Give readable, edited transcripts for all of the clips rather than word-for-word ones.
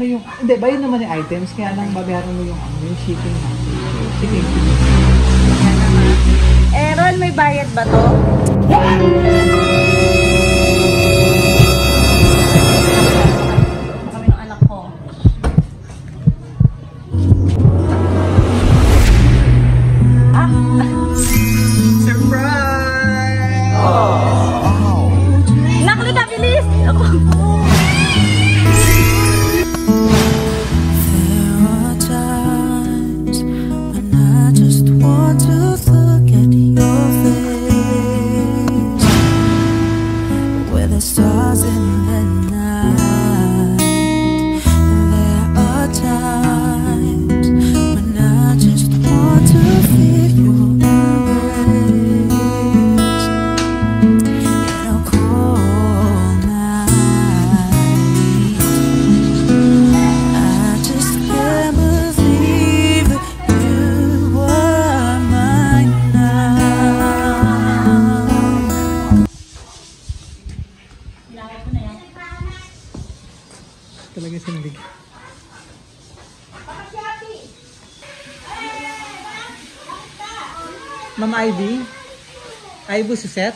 ano yung, hindi, bayad naman yung items, kaya lang babayaran mo yung, yung shipping natin. Shipping. Yan naman. Eh, Ron, may bayad ba to? Kami ng anak ko. Surprise! Nakli ka, bilis! Ako. Stars in the night. There are times when I just want to feel your embrace. In a cold night, I just can't believe that you were mine now. Talaga sindig. Ma'am Ivy? Ivy Suset?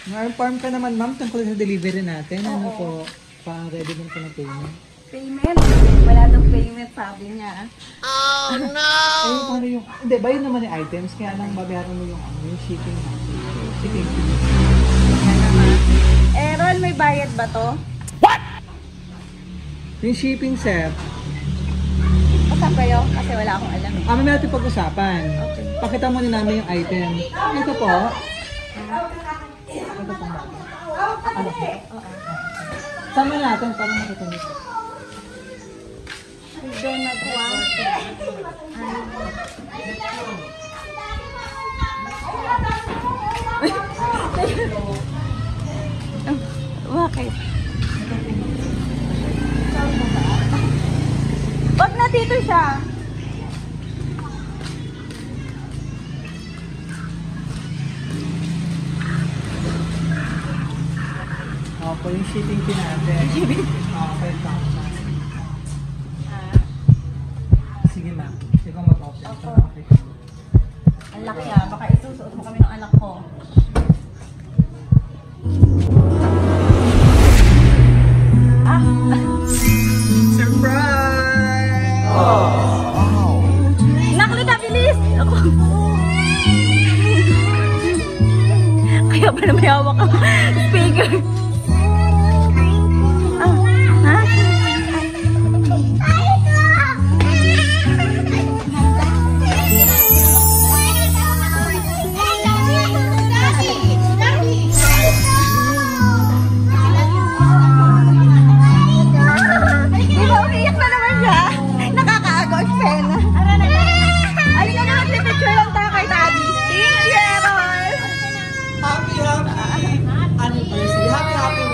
Ma-inform ka naman ma'am tungkol sa delivery natin. Ano po? Pa-ready din po ng payment. Payment? Wala daw payment, sabi niya. Oh no! Ayun paano yung, hindi, bayad naman yung items, kaya lang babayaran mo yung, yung shipping natin. Shipping. Yan naman. Eh, Ron, may bayad ba to? Yung shipping, sir. Kasama kayo? Kasi wala akong alam eh. Mamaya natin pag-usapan. Okay. Pakita mo na namin yung item. Ito po. Ito po. Ano po? Sama natin para makita nito. Doon na po ah. Bakit? Wag na dito siya. Opo, yung shipping fee natin. Shipping? Oo, 5,000. Sige ma'am. Ikaw mag-open. Opo. Ang laki ah. Baka isusuot mo kami ng anak ko. Surprise! Nakli ka, bilis! Ako. Kaya pala may hawak ka. Speaker. Ah, ha? Iyak na naman siya. Nakakaagaw ang pena. Alin ka naman, pipicture lang tayo kay Daddy. Thank you, Errol! Happy anniversary. Happy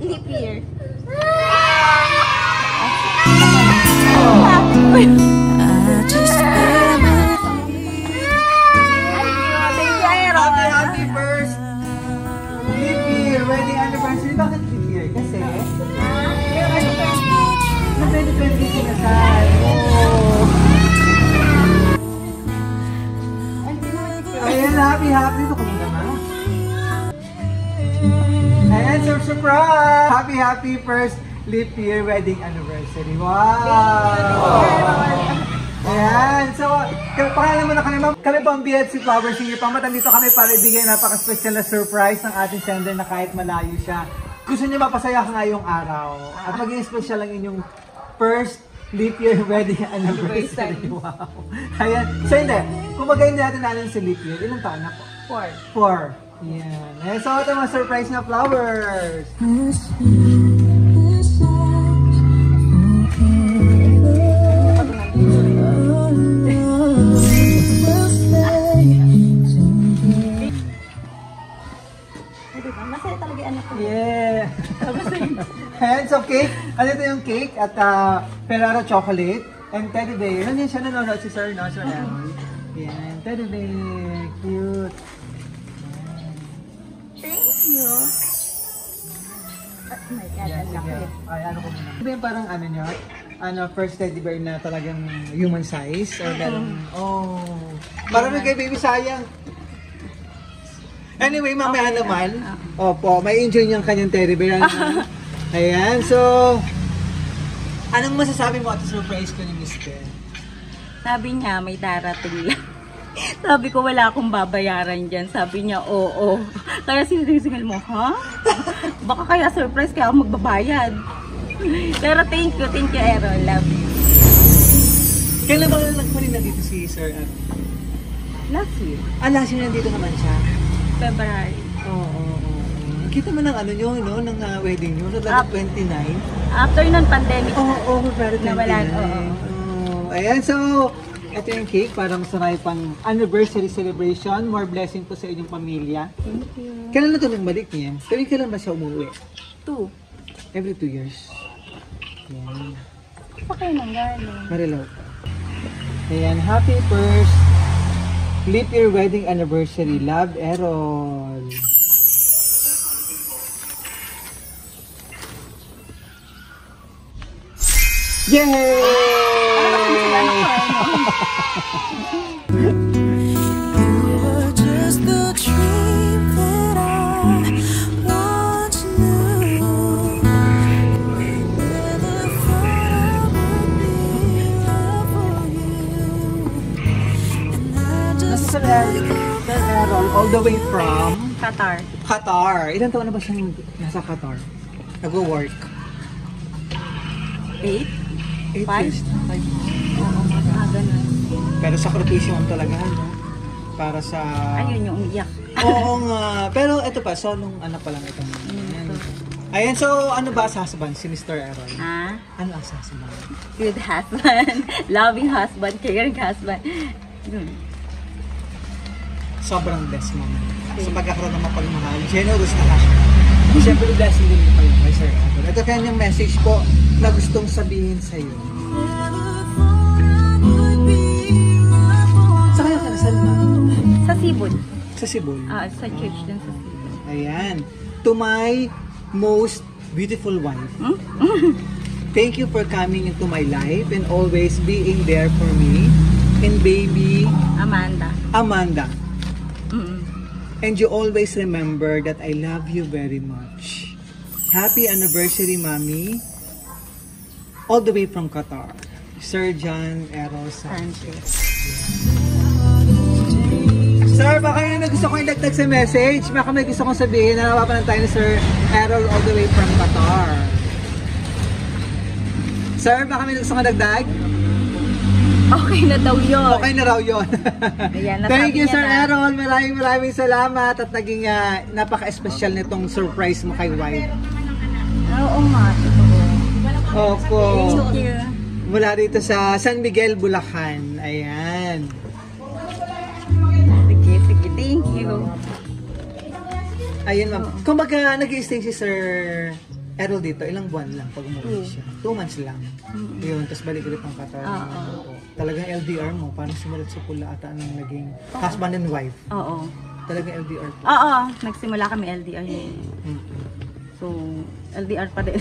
Leap year. I just can't Thank you, Errol. Happy first leap year, wedding anniversary. Bakit leap year? Kasi na 2020 kinasal. Oh. Ayan, happy. Ito ko muna ma. Ayan, surprise! Happy first leap year wedding anniversary. Wow! Ayan, so, pangalan mo na kami ma'am. Kami po ang BFC Flowers. Sige, pamatan dito kami para ibigay napaka-special na surprise ng ating sender na kahit malayo siya. Gusto niyo mapasaya ka ngayong araw. At maging special ang inyong first leap year wedding anniversary. Wow. Ayan. So hindi, kung magayin natin natin sa leap year, ilang taon na po? 4. Yan. Ayan, so ito mga surprise na flowers. Masaya talaga yung anak ko. Yeah. And so cake, ano ito yung cake at Ferrero chocolate and teddy bear. Nandiyan siya nanonood si Sir, no? Sir Emily. Yan, teddy bear. Cute. Thank you. my God, Yes, ang sige. laki. Ay, ano ko muna. Ito yung parang ano nyo? First teddy bear na talagang human size? Or meron? Oh. Parang kay baby sayang. Anyway, mamaya naman. Opo, may enjoy niyang kanyang teddy bear. Ayan, so... Anong masasabi mo at surprise ko ni Miss Ben? Sabi niya, may darating lang. Sabi ko, wala akong babayaran dyan. Sabi niya, oo. Kaya sinisingal mo, ha? Baka kaya surprise kaya ako magbabayad. Pero thank you, Errol. Love you. Kailan ba nagparin na dito si Sir? Last year, Last year nandito naman siya. February. Oo. Kita mo ng ano nyo, no? Ng wedding nyo, talaga 29. After nun, pandemic. Oo, February 29. Nawalan, Ayan, so, ito yung cake, parang saray pang anniversary celebration. More blessing po sa inyong pamilya. Thank you. Kailan na ito nagbalik niya? Kailan ba siya umuwi? 2. Every 2 years. Ayan. Pa kayo nang galing? Marilaw pa. Ayan, happy first leap year wedding anniversary. Love, Errol. Yay! You were just the dream that I once knew. Never thought I would be there for you. And I just Sir Errol, all the way from Qatar. Qatar. Ilan taon na ba siyang nasa Qatar? Nag-work? 8? 8 Five? years. 5 years. Oo, ganun. Pero sakripisyo mo talaga, no? Para sa... Ayun yung umiyak. Oo nga. Pero ito pa, solong ano pa lang ito. Ayan, so ano ba sa husband, si Mr. Errol? Ah, Ano ang husband? good husband. Loving husband. Caring husband. Yun. Sobrang blessed mo. Sa pagkakaroon ng mapagmahal, generous na ka siya. Siyempre, blessing din mo kayo kay Sir Errol. Ito kanyang message po na gustong sabihin sa'yo. Sa kaya ka nasal na? Sa Sibol. Sa Cebu. Sa church din sa Sibol. Ayan. To my most beautiful wife, thank you for coming into my life and always being there for me. And baby, Amanda. And you always remember that I love you very much. Happy anniversary, Mommy. All the way from Qatar. Sir John Errol Sanchez. Sir, baka yun na gusto ko idagdag sa message. Baka may gusto kong sabihin na napapanan tayo ni Sir Errol all the way from Qatar. Sir, baka may gusto kong dagdag? Okay na daw yun. Okay na raw yun. Ayan, Thank you, nasabi Sir niya na. Errol. Maraming salamat at naging napaka-espesyal nitong surprise mo kay wife. Oo nga. Opo. Thank you. Mula dito sa San Miguel, Bulacan. Ayan. Sige. Thank you. Ayun, ma'am. Kumbaga, nag-i-stay si Sir Errol dito, ilang buwan lang pag umuwi siya. 2 months lang. Yun, tapos balik ulit ng Qatar. Talagang LDR mo, parang simulat sa pula ata nang naging husband and wife. Oo. Talagang LDR po. Oo. Nagsimula kami LDR. So, LDR pa din.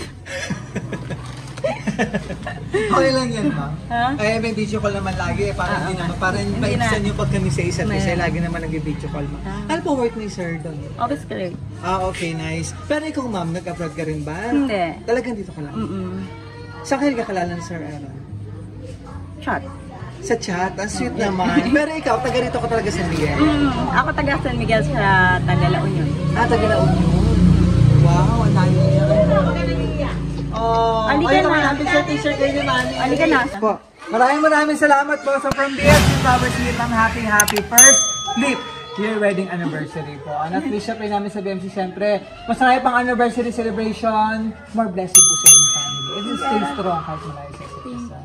Okay lang yan, ma'am. Ha? Ay, may video call naman lagi. Parang hindi naman. Parang maibisan nyo pag kami sa isa't isa. Lagi naman nag-video call, ma'am. Ano po work ni Sir doon? Office correct. Okay, nice. Pero ikaw, ma'am, nag-abroad ka rin ba? Hindi. Talagang dito ka lang? Saan kayo nagkakalala ni Sir Errol? Chat. Sa chat? Ang sweet naman. Pero ikaw, taga rito ka talaga sa Miguel? Ako taga San Miguel sa Tagala Union. Taga La Union. Wow, ang dami niya. Halika ayun na. naman, happy t-shirt kayo ni Manny. Halika na. Po. Maraming salamat po sa from BFC Flowers Street ng happy first flip year wedding anniversary po. At wish up namin sa BMC siyempre. Mas marami pang anniversary celebration. More blessing po sa inyong family. And then stay strong kahit malayo sa isa't isa.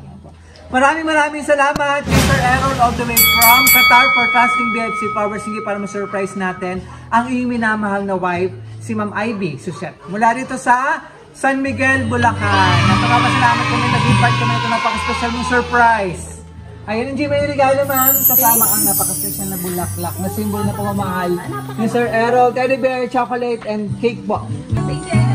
Maraming salamat kay Sir Errol all the way from Qatar for casting BFC Flowers. Sige para ma-surprise natin ang iyong minamahal na wife, si Ma'am Ivy Suset. Mula dito sa San Miguel, Bulacan. Napakasalamat kami, nag-invite kami ito napaka-special mong surprise. Ayun, hindi may regalo, ma'am. Kasama ang napaka-special na bulaklak na simbol na pamamahal ni Sir Errol, teddy bear, chocolate, and cake po. Thank you.